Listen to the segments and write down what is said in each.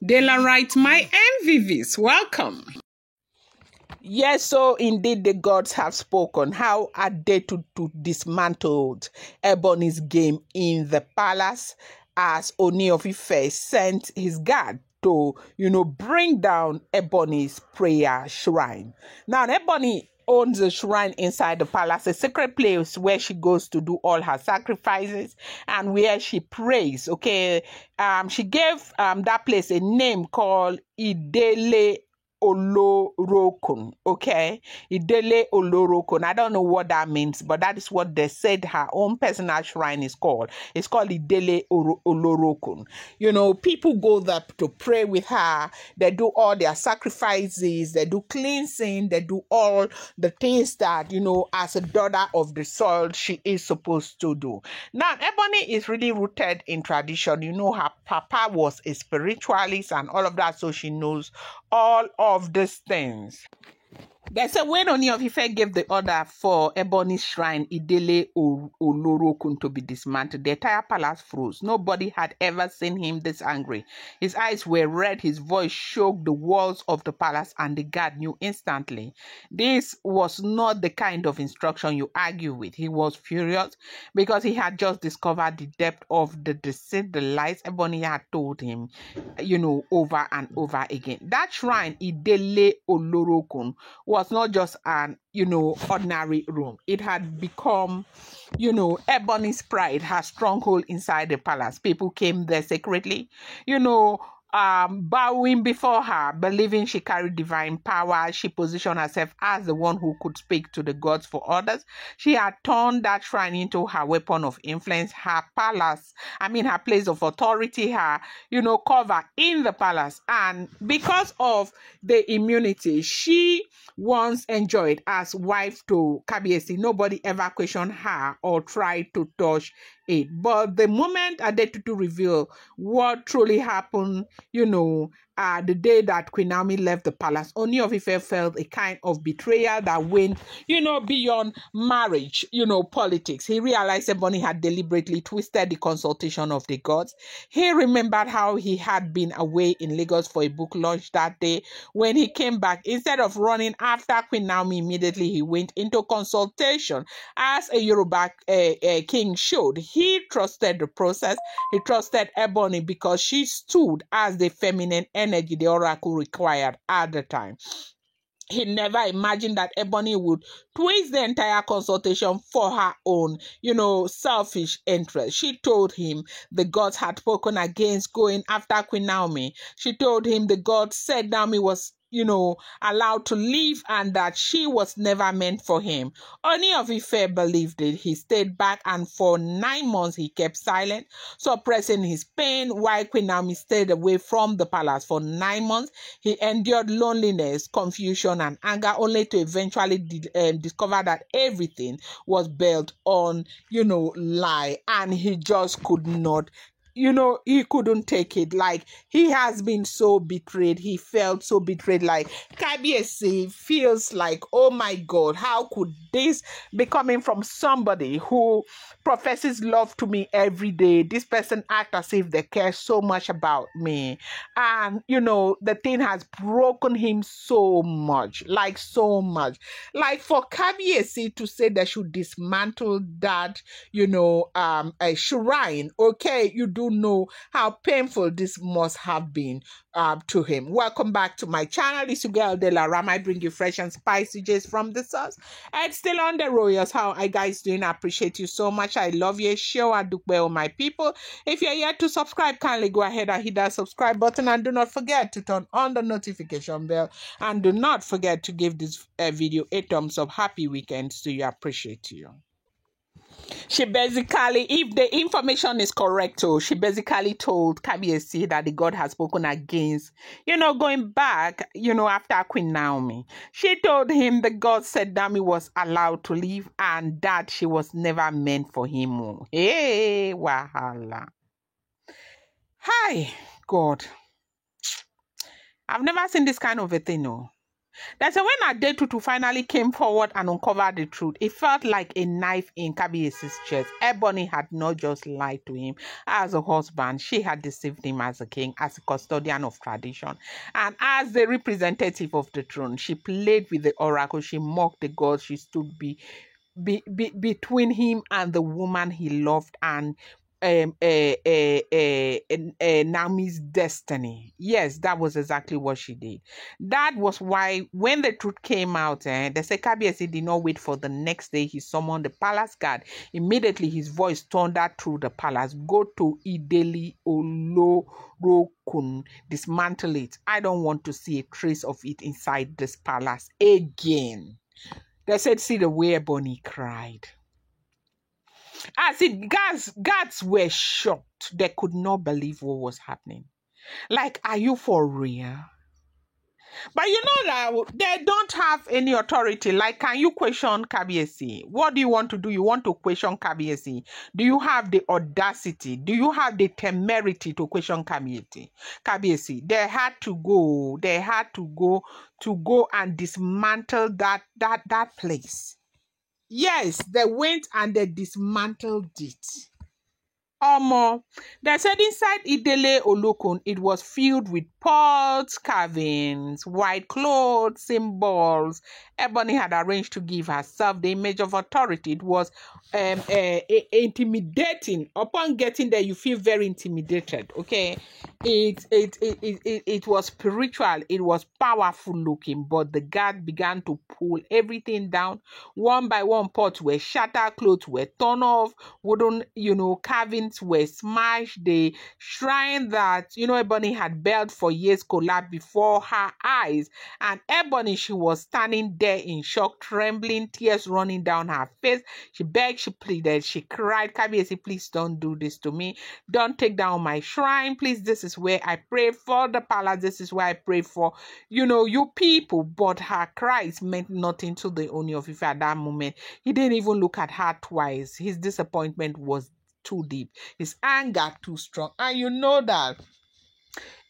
Delight my MVVs, welcome. Yes, so indeed the gods have spoken. How are they to dismantled Ebonys' game in the palace as Ooni of Ife sent his guard to, bring down Ebonys' prayer shrine. Now, Ebony owns a shrine inside the palace, a secret place where she goes to do all her sacrifices and where she prays. Okay, she gave that place a name called Ìdílé Olórókun, okay? Ìdílé Olórókun. I don't know what that means, but that is what they said her own personal shrine is called. It's called Ìdílé Olórókun. People go there to pray with her. They do all their sacrifices. They do cleansing. They do all the things that, as a daughter of the soil, she is supposed to do. Now, Ebony is really rooted in tradition. Her papa was a spiritualist and all of that, so she knows all of these things. They said when Ooni of Ife gave the order for Ebony's shrine, Ìdílé Olórókun, to be dismantled, the entire palace froze. Nobody had ever seen him this angry. His eyes were red, his voice shook the walls of the palace, and the guard knew instantly. This was not the kind of instruction you argue with. He was furious because he had just discovered the depth of the deceit, the lies Ebony had told him, over and over again. That shrine, Ìdílé Olórókun, was not just an, ordinary room. It had become, Ebony's pride, her stronghold inside the palace. People came there secretly, bowing before her, believing she carried divine power. She positioned herself as the one who could speak to the gods for others. She had turned that shrine into her weapon of influence, her place of authority, her, cover in the palace. And because of the immunity she once enjoyed as wife to Kabiyesi, nobody ever questioned her or tried to touch it. But the moment Adetutu revealed what truly happened, the day that Queen Naomi left the palace, Ooni of Ife felt a kind of betrayal that went, beyond marriage, politics. He realized Ebony had deliberately twisted the consultation of the gods. He remembered how he had been away in Lagos for a book launch that day. When he came back, instead of running after Queen Naomi, immediately he went into consultation as a Yoruba king should. He trusted the process. He trusted Ebony because she stood as the feminine energy the oracle required at the time. He never imagined that Ebony would twist the entire consultation for her own, selfish interest. She told him the gods had spoken against going after Queen Naomi. She told him the gods said Naomi was allowed to live and that she was never meant for him. Ooni of Ife believed it. He stayed back and for 9 months he kept silent, suppressing his pain while Queen Naomi stayed away from the palace. For 9 months, he endured loneliness, confusion, and anger, only to eventually discover that everything was built on, lie, and he just could not he couldn't take it. Like, he has been so betrayed. He felt so betrayed. Like, Kabiyesi feels like, oh my God, how could this be coming from somebody who professes love to me every day? This person acts as if they care so much about me. And, the thing has broken him so much. Like, so much. Like, for Kabiyesi to say they should dismantle that, a shrine, okay, you do know how painful this must have been to him. Welcome back to my channel. It's your girl Delight. I bring you fresh and spicy gist from the source. And still on the royals. How are you guys doing? I appreciate you so much. I love you. Show I do well, my people. If you're yet to subscribe, kindly go ahead and hit that subscribe button, and do not forget to turn on the notification bell, and do not forget to give this video a thumbs up. Happy weekends to you. I appreciate you. She basically, if the information is correct, she basically told Kabiyesi that the God has spoken against, going back, after Queen Naomi. She told him the God said Naomi was allowed to live and that she was never meant for him. Hey, wahala. Hi, God. I've never seen this kind of a thing, no. That's when Adetutu finally came forward and uncovered the truth. It felt like a knife in Kabiesi's chest. Ebony had not just lied to him as a husband. She had deceived him as a king, as a custodian of tradition. And as the representative of the throne, she played with the oracle. She mocked the gods. She stood between him and the woman he loved and Naomi's destiny. Yes, that was exactly what she did. That was why when the truth came out, the Sekabiesi did not wait for the next day. He summoned the palace guard. Immediately his voice thundered through the palace. Go to Ìdílé Olórókun, dismantle it. I don't want to see a trace of it inside this palace again. They said, see the way Ebony cried. As it guards were shocked. They could not believe what was happening. Like, are you for real? But you know that they don't have any authority. Like, can you question Kabiesi? What do you want to do? You want to question Kabiesi? Do you have the audacity? Do you have the temerity to question Kabiesi? They had to go. They had to go and dismantle that place. Yes, they went and they dismantled it. They said inside Ìdílé Olórókun, it was filled with pots, carvings, white clothes, symbols. Ebony had arranged to give herself the image of authority. It was intimidating. Upon getting there, you feel very intimidated. Okay, it was spiritual. It was powerful looking, but the guard began to pull everything down. One by one, pots were shattered, clothes were torn off, wooden, carvings were smashed. The shrine that Ebony had built for years collapsed before her eyes, and Ebony, she was standing there in shock, trembling, tears running down her face. She begged, she pleaded, she cried, Kabiesi, please don't do this to me. Don't take down my shrine, please. This is where I pray for the palace. This is where I pray for you people. But her cries meant nothing to the Ooni of Ife at that moment. He didn't even look at her twice. His disappointment was too deep, his anger too strong. And you know that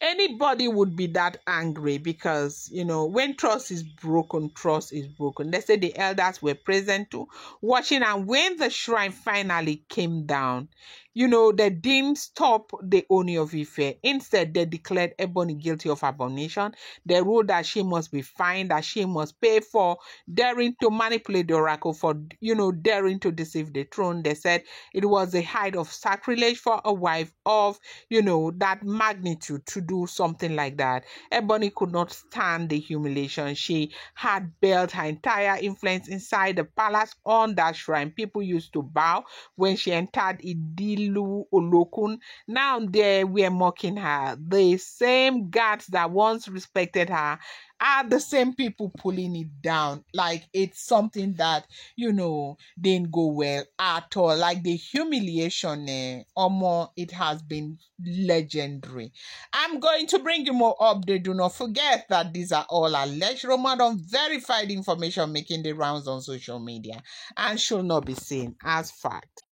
anybody would be that angry because when trust is broken, trust is broken. They say the elders were present too, watching, and when the shrine finally came down, they didn't stop the Ooni of Ife. Instead, they declared Ebony guilty of abomination. They ruled that she must be fined, that she must pay for daring to manipulate the oracle, for daring to deceive the throne. They said it was a height of sacrilege for a wife of that magnitude to do something like that. Ebony could not stand the humiliation. She had built her entire influence inside the palace on that shrine. People used to bow when she entered Ìdílé Olórókun. Now they were mocking her. The same guards that once respected her are the same people pulling it down. Like, it's something that didn't go well at all. Like, the humiliation, it has been legendary. I'm going to bring you more updates. Do not forget that these are all alleged, rumored, unverified information making the rounds on social media and should not be seen as fact.